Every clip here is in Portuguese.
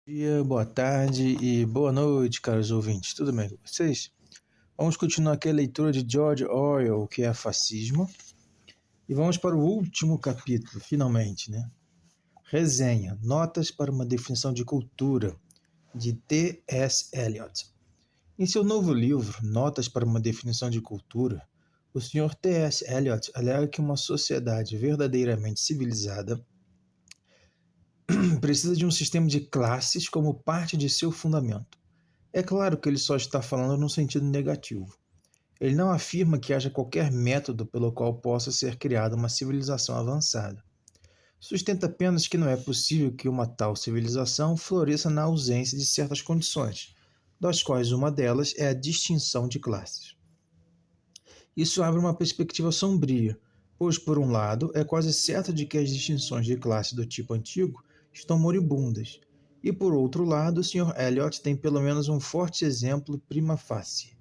Dia, boa tarde e boa noite, caros ouvintes. Tudo bem com vocês? Vamos continuar aqui a leitura de George Orwell, que é Fascismo, e vamos para o último capítulo, finalmente, né? Resenha, Notas para uma Definição de Cultura, de T.S. Eliot. Em seu novo livro, Notas para uma Definição de Cultura, o Sr. T.S. Eliot alega que uma sociedade verdadeiramente civilizada precisa de um sistema de classes como parte de seu fundamento. É claro que ele só está falando no sentido negativo. Ele não afirma que haja qualquer método pelo qual possa ser criada uma civilização avançada. Sustenta apenas que não é possível que uma tal civilização floresça na ausência de certas condições, das quais uma delas é a distinção de classes. Isso abre uma perspectiva sombria, pois, por um lado, é quase certo de que as distinções de classe do tipo antigo estão moribundas, e, por outro lado, o Sr. Eliot tem pelo menos um forte exemplo prima facie.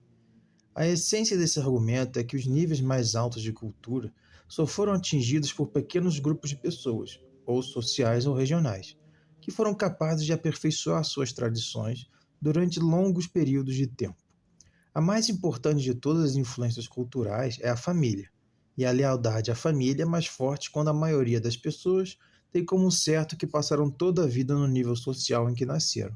A essência desse argumento é que os níveis mais altos de cultura só foram atingidos por pequenos grupos de pessoas, ou sociais ou regionais, que foram capazes de aperfeiçoar suas tradições durante longos períodos de tempo. A mais importante de todas as influências culturais é a família, e a lealdade à família é mais forte quando a maioria das pessoas tem como certo que passaram toda a vida no nível social em que nasceram.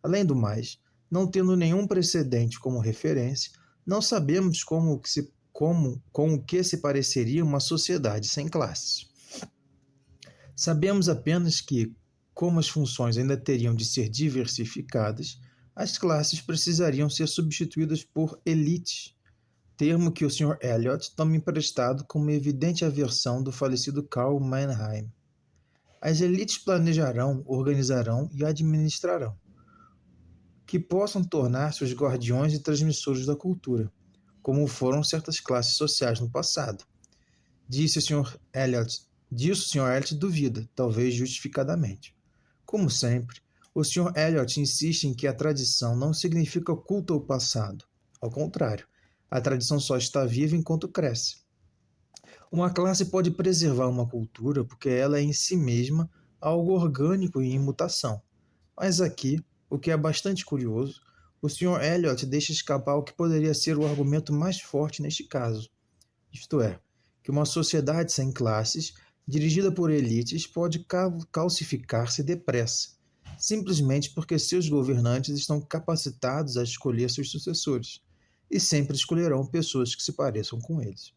Além do mais, não tendo nenhum precedente como referência, não sabemos com o que se pareceria uma sociedade sem classes. Sabemos apenas que, como as funções ainda teriam de ser diversificadas, as classes precisariam ser substituídas por elites, termo que o Sr. Eliot toma emprestado com uma evidente aversão do falecido Karl Mannheim. As elites planejarão, organizarão e administrarão, que possam tornar-se os guardiões e transmissores da cultura, como foram certas classes sociais no passado. Disso o Sr. Eliot duvida, talvez justificadamente. Como sempre, o Sr. Eliot insiste em que a tradição não significa culto ao passado. Ao contrário, a tradição só está viva enquanto cresce. Uma classe pode preservar uma cultura porque ela é em si mesma algo orgânico e em mutação. Mas aqui, o que é bastante curioso, o Sr. Eliot deixa escapar o que poderia ser o argumento mais forte neste caso. Isto é, que uma sociedade sem classes, dirigida por elites, pode calcificar-se depressa, simplesmente porque seus governantes estão capacitados a escolher seus sucessores, e sempre escolherão pessoas que se pareçam com eles.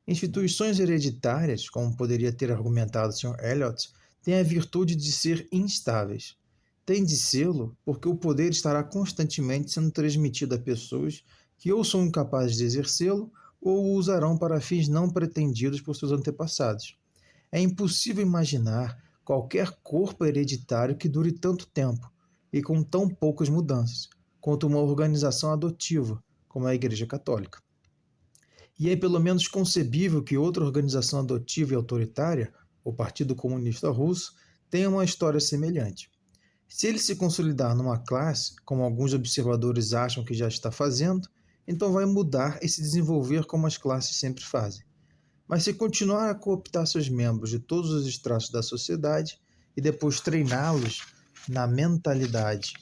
Instituições hereditárias, como poderia ter argumentado o Sr. Eliot, têm a virtude de ser instáveis. Tem de sê-lo porque o poder estará constantemente sendo transmitido a pessoas que ou são incapazes de exercê-lo ou o usarão para fins não pretendidos por seus antepassados. É impossível imaginar qualquer corpo hereditário que dure tanto tempo e com tão poucas mudanças, quanto uma organização adotiva, como a Igreja Católica. E é pelo menos concebível que outra organização adotiva e autoritária, o Partido Comunista Russo, tenha uma história semelhante. Se ele se consolidar numa classe, como alguns observadores acham que já está fazendo, então vai mudar e se desenvolver como as classes sempre fazem. Mas se continuar a cooptar seus membros de todos os estratos da sociedade e depois treiná-los na mentalidade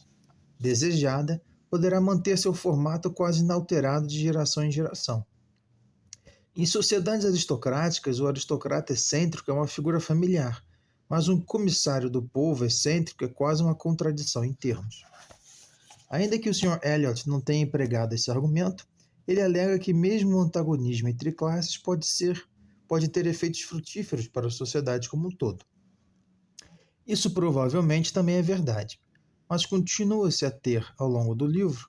desejada, poderá manter seu formato quase inalterado de geração em geração. Em sociedades aristocráticas, o aristocrata excêntrico é uma figura familiar, mas um comissário do povo excêntrico é quase uma contradição em termos. Ainda que o Sr. Eliot não tenha empregado esse argumento, ele alega que mesmo o antagonismo entre classes pode ter efeitos frutíferos para a sociedade como um todo. Isso provavelmente também é verdade, mas continua-se a ter, ao longo do livro,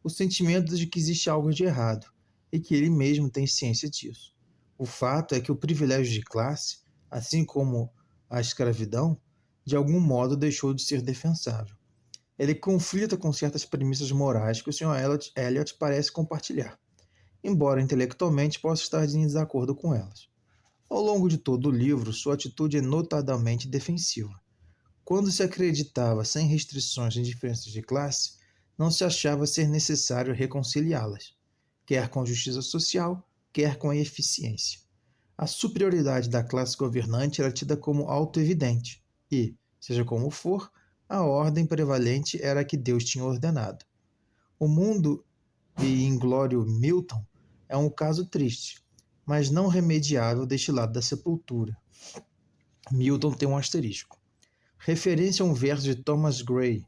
o sentimento de que existe algo de errado, e que ele mesmo tem ciência disso. O fato é que o privilégio de classe, assim como a escravidão, de algum modo deixou de ser defensável. Ele conflita com certas premissas morais que o Sr. Eliot parece compartilhar, embora intelectualmente possa estar em desacordo com elas. Ao longo de todo o livro, sua atitude é notadamente defensiva. Quando se acreditava sem restrições em diferenças de classe, não se achava ser necessário reconciliá-las, quer com a justiça social, quer com a eficiência. A superioridade da classe governante era tida como auto-evidente e, seja como for, a ordem prevalente era a que Deus tinha ordenado. O mundo e Inglório Milton é um caso triste, mas não remediável deste lado da sepultura. Milton tem um asterisco. Referência a um verso de Thomas Gray,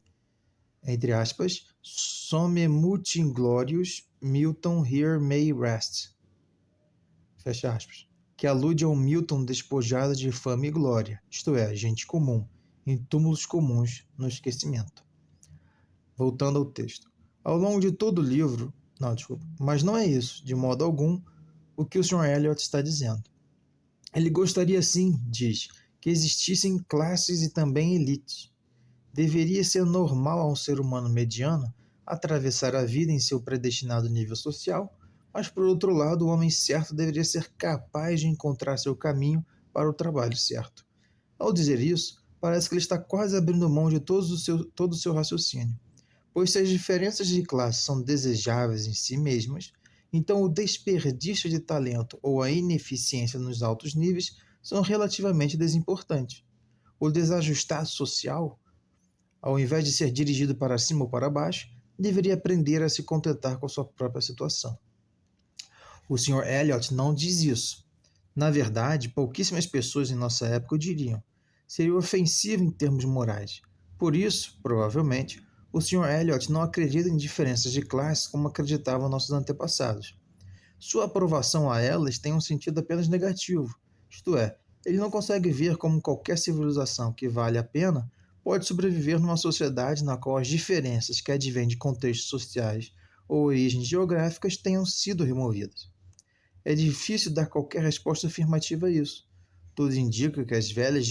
entre aspas, Somemut inglorious Milton here may rest, fecha aspas, que alude a um Milton despojado de fama e glória, isto é, gente comum, em túmulos comuns no esquecimento. Voltando ao texto. Ao longo de todo o livro, mas não é isso, de modo algum, o que o Sr. Eliot está dizendo. Ele gostaria sim, diz, que existissem classes e também elites. Deveria ser normal a um ser humano mediano atravessar a vida em seu predestinado nível social, mas por outro lado, o homem certo deveria ser capaz de encontrar seu caminho para o trabalho certo. Ao dizer isso, parece que ele está quase abrindo mão de todo o seu raciocínio. Pois se as diferenças de classe são desejáveis em si mesmas, então o desperdício de talento ou a ineficiência nos altos níveis são relativamente desimportantes. O desajustado social, ao invés de ser dirigido para cima ou para baixo, deveria aprender a se contentar com a sua própria situação. O Sr. Eliot não diz isso. Na verdade, pouquíssimas pessoas em nossa época o diriam. Seria ofensivo em termos morais. Por isso, provavelmente, o Sr. Eliot não acredita em diferenças de classe como acreditavam nossos antepassados. Sua aprovação a elas tem um sentido apenas negativo, isto é, ele não consegue ver como qualquer civilização que vale a pena pode sobreviver numa sociedade na qual as diferenças que advêm de contextos sociais ou origens geográficas tenham sido removidas. É difícil dar qualquer resposta afirmativa a isso. Tudo indica que as velhas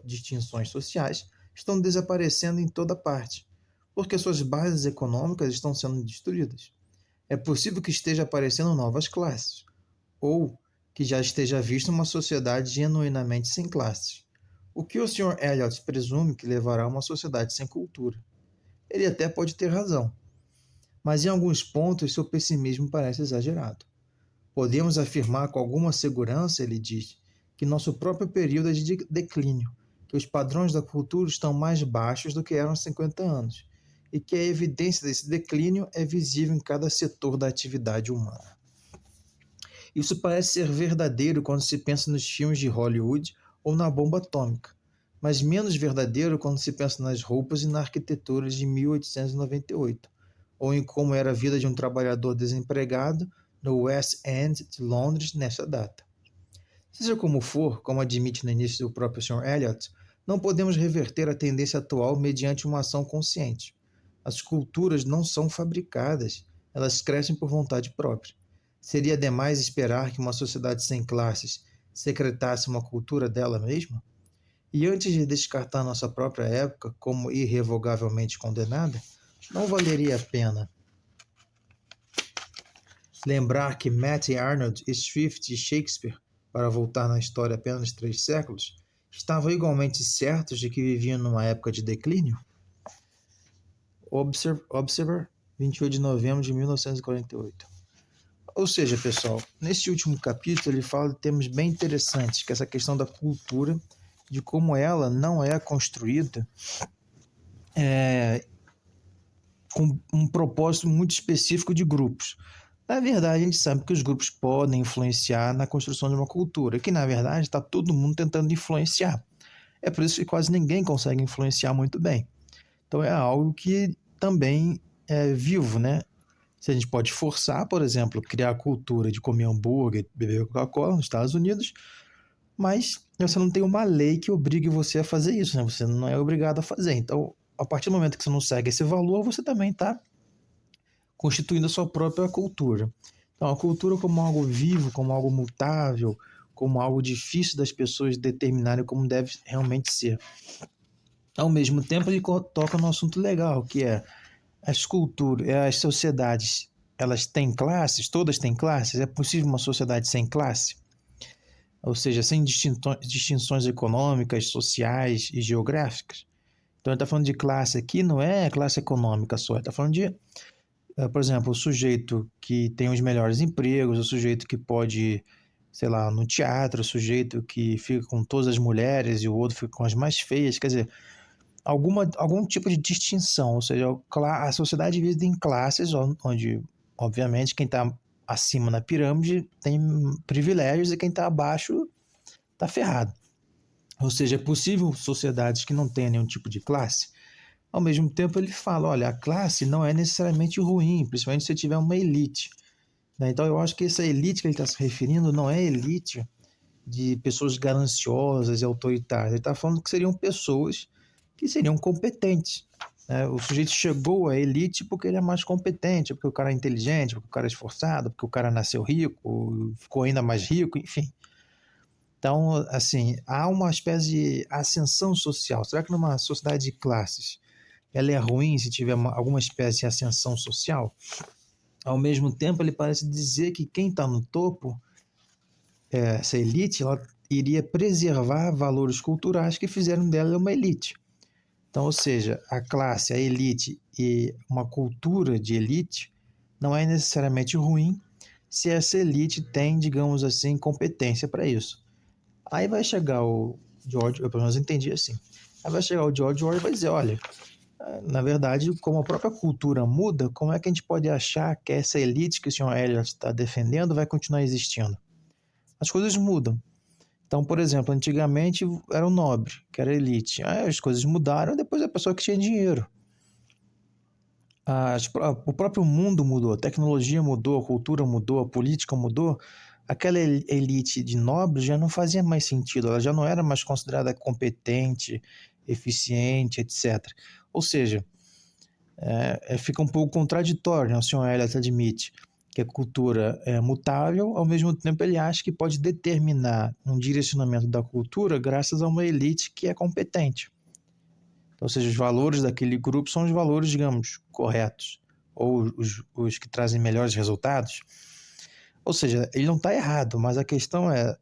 distinções sociais estão desaparecendo em toda parte, porque suas bases econômicas estão sendo destruídas. É possível que esteja aparecendo novas classes, ou que já esteja vista uma sociedade genuinamente sem classes. O que o Sr. Eliot presume que levará a uma sociedade sem cultura. Ele até pode ter razão, mas em alguns pontos seu pessimismo parece exagerado. Podemos afirmar com alguma segurança, ele diz, que nosso próprio período é de declínio, que os padrões da cultura estão mais baixos do que eram há 50 anos, e que a evidência desse declínio é visível em cada setor da atividade humana. Isso parece ser verdadeiro quando se pensa nos filmes de Hollywood ou na bomba atômica, mas menos verdadeiro quando se pensa nas roupas e na arquitetura de 1898, ou em como era a vida de um trabalhador desempregado no West End de Londres nessa data. Seja como for, como admite no início do próprio Sr. Eliot, não podemos reverter a tendência atual mediante uma ação consciente. As culturas não são fabricadas, elas crescem por vontade própria. Seria demais esperar que uma sociedade sem classes secretasse uma cultura dela mesma? E antes de descartar nossa própria época como irrevogavelmente condenada, não valeria a pena lembrar que Matthew Arnold, Swift e Shakespeare, para voltar na história apenas 3 séculos, estavam igualmente certos de que viviam numa época de declínio? Observer, 28 de novembro de 1948. Ou seja, pessoal, neste último capítulo ele fala de temas bem interessantes, que é essa questão da cultura, de como ela não é construída com um propósito muito específico de grupos. Na verdade, a gente sabe que os grupos podem influenciar na construção de uma cultura, que na verdade está todo mundo tentando influenciar. É por isso que quase ninguém consegue influenciar muito bem. Então é algo que também é vivo, né? Se a gente pode forçar, por exemplo, criar a cultura de comer hambúrguer, beber Coca-Cola nos Estados Unidos, mas você não tem uma lei que obrigue você a fazer isso, né? Você não é obrigado a fazer. Então, a partir do momento que você não segue esse valor, você também está constituindo a sua própria cultura. Então, a cultura como algo vivo, como algo mutável, como algo difícil das pessoas determinarem como deve realmente ser. Ao mesmo tempo, ele toca num assunto legal, que é as culturas, as sociedades, elas têm classes? Todas têm classes? É possível uma sociedade sem classe? Ou seja, sem distinções econômicas, sociais e geográficas? Então, ele está falando de classe aqui, não é classe econômica só, ele está falando de, por exemplo, o sujeito que tem os melhores empregos, o sujeito que pode, sei lá, no teatro, o sujeito que fica com todas as mulheres e o outro fica com as mais feias, quer dizer, algum tipo de distinção, ou seja, a sociedade é dividida em classes, onde, obviamente, quem está acima na pirâmide tem privilégios e quem está abaixo está ferrado. Ou seja, é possível sociedades que não tenham nenhum tipo de classe. Ao mesmo tempo, ele fala, olha, a classe não é necessariamente ruim, principalmente se você tiver uma elite. Né? Então, eu acho que essa elite que ele está se referindo não é elite de pessoas gananciosas e autoritárias. Ele está falando que seriam pessoas que seriam competentes. Né? O sujeito chegou à elite porque ele é mais competente, porque o cara é inteligente, porque o cara é esforçado, porque o cara nasceu rico, ficou ainda mais rico, enfim. Então, assim, há uma espécie de ascensão social. Será que numa sociedade de classes ela é ruim se tiver alguma espécie de ascensão social? Ao mesmo tempo, ele parece dizer que quem está no topo, essa elite, ela iria preservar valores culturais que fizeram dela uma elite. Então, ou seja, a classe, a elite e uma cultura de elite não é necessariamente ruim se essa elite tem, digamos assim, competência para isso. Aí vai chegar o George, eu pelo menos entendi assim. Aí vai chegar o George Orwell e vai dizer, olha, na verdade, como a própria cultura muda, como é que a gente pode achar que essa elite que o Sr. Eliot está defendendo vai continuar existindo? As coisas mudam. Então, por exemplo, antigamente era o nobre, que era a elite. Aí as coisas mudaram, depois a pessoa que tinha dinheiro. O próprio mundo mudou, a tecnologia mudou, a cultura mudou, a política mudou. Aquela elite de nobres já não fazia mais sentido, ela já não era mais considerada competente, eficiente, etc. Ou seja, fica um pouco contraditório, né? O Sr. Eliot admite que a cultura é mutável, ao mesmo tempo ele acha que pode determinar um direcionamento da cultura graças a uma elite que é competente. Ou seja, os valores daquele grupo são os valores, digamos, corretos, ou os que trazem melhores resultados. Ou seja, ele não está errado, mas a questão é,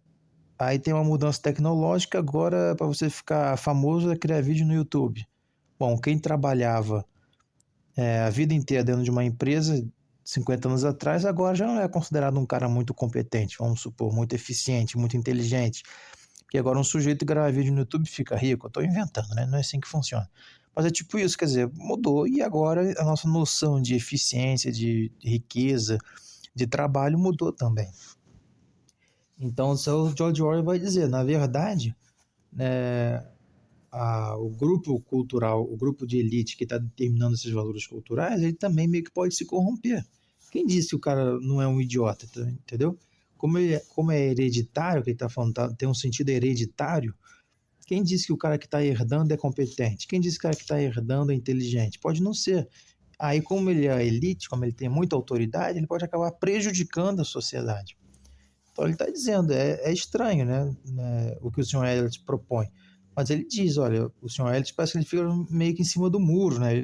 aí tem uma mudança tecnológica, agora para você ficar famoso é criar vídeo no YouTube. Bom, quem trabalhava a vida inteira dentro de uma empresa, 50 anos atrás, agora já não é considerado um cara muito competente, vamos supor, muito eficiente, muito inteligente. Porque agora um sujeito grava vídeo no YouTube e fica rico. Eu estou inventando, né? Não é assim que funciona. Mas é tipo isso, quer dizer, mudou e agora a nossa noção de eficiência, de riqueza, de trabalho mudou também. Então, o George Orwell vai dizer, na verdade, né, o grupo cultural, o grupo de elite que está determinando esses valores culturais, ele também meio que pode se corromper. Quem disse que o cara não é um idiota, entendeu? Como é hereditário, que ele está falando, tem um sentido hereditário, quem disse que o cara que está herdando é competente? Quem disse que o cara que está herdando é inteligente? Pode não ser. Aí, como ele é elite, como ele tem muita autoridade, ele pode acabar prejudicando a sociedade. Então, ele está dizendo, é estranho, né, o que o Sr. Eliot propõe. Mas ele diz, olha, o Sr. Eliot parece que ele fica meio que em cima do muro, né?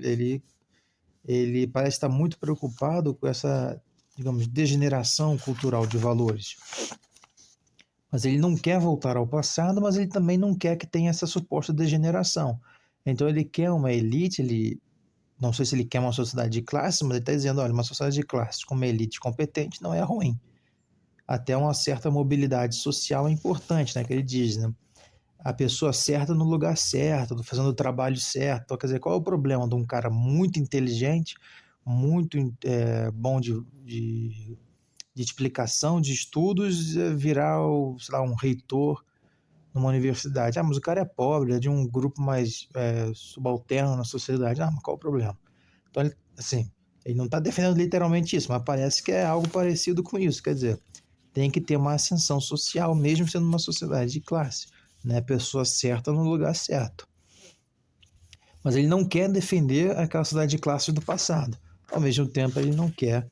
Ele parece estar muito preocupado com essa, digamos, degeneração cultural de valores. Mas ele não quer voltar ao passado, mas ele também não quer que tenha essa suposta degeneração. Então ele quer uma elite, ele não sei se ele quer uma sociedade de classes, mas ele está dizendo, olha, uma sociedade de classes com uma elite competente não é ruim. Até uma certa mobilidade social é importante, né? Que ele diz, né? A pessoa certa no lugar certo, fazendo o trabalho certo. Então, quer dizer, qual é o problema de um cara muito inteligente, muito bom de explicação, de estudos, virar, sei lá, um reitor numa universidade? Ah, mas o cara é pobre, é de um grupo mais subalterno na sociedade. Ah, mas qual o problema? Então, ele não está defendendo literalmente isso, mas parece que é algo parecido com isso. Quer dizer, tem que ter uma ascensão social, mesmo sendo uma sociedade de classe, né? Pessoa certa no lugar certo. Mas ele não quer defender aquela sociedade de classe do passado. Ao mesmo tempo, ele não quer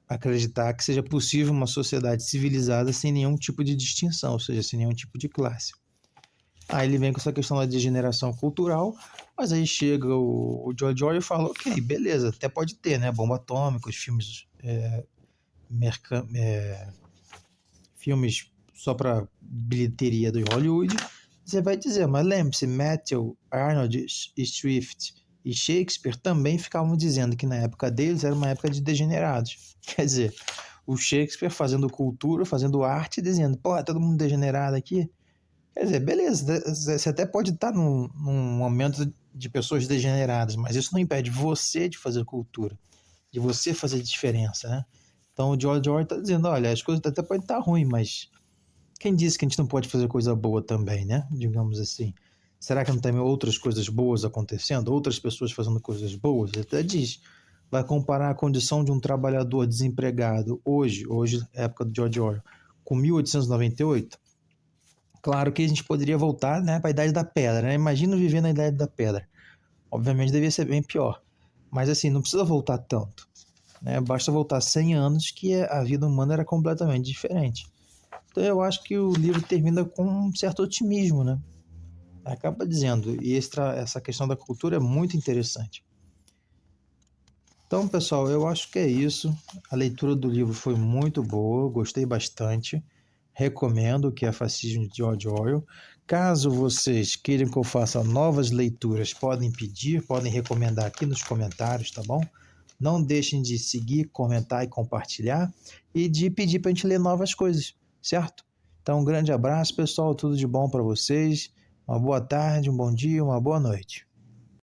acreditar que seja possível uma sociedade civilizada sem nenhum tipo de distinção, ou seja, sem nenhum tipo de classe. Aí ele vem com essa questão da degeneração cultural, mas aí chega o George Orwell e fala, ok, beleza, até pode ter, né? Bomba atômica, os filmes filmes só para bilheteria do Hollywood, você vai dizer, mas lembre-se, Matthew, Arnold, Swift e Shakespeare também ficavam dizendo que na época deles era uma época de degenerados. Quer dizer, o Shakespeare fazendo cultura, fazendo arte, dizendo, pô, é todo mundo degenerado aqui. Quer dizer, beleza, você até pode estar num momento de pessoas degeneradas, mas isso não impede você de fazer cultura, de você fazer diferença, né? Então o George Orwell está dizendo, olha, as coisas até podem estar ruins, mas quem disse que a gente não pode fazer coisa boa também, né? Digamos assim. Será que não tem outras coisas boas acontecendo? Outras pessoas fazendo coisas boas? Ele até diz, vai comparar a condição de um trabalhador desempregado hoje, época do George Orwell, com 1898? Claro que a gente poderia voltar, né, para a Idade da Pedra, né? Imagina viver na Idade da Pedra. Obviamente devia ser bem pior. Mas assim, não precisa voltar tanto, né? Basta voltar 100 anos que a vida humana era completamente diferente. Então eu acho que o livro termina com um certo otimismo, né? Acaba dizendo, e essa questão da cultura é muito interessante. Então, pessoal, eu acho que é isso. A leitura do livro foi muito boa, gostei bastante. Recomendo, que é Fascismo de George Orwell. Caso vocês queiram que eu faça novas leituras, podem pedir, podem recomendar aqui nos comentários, tá bom? Não deixem de seguir, comentar e compartilhar e de pedir para a gente ler novas coisas, certo? Então, um grande abraço, pessoal, tudo de bom para vocês. Uma boa tarde, um bom dia, uma boa noite.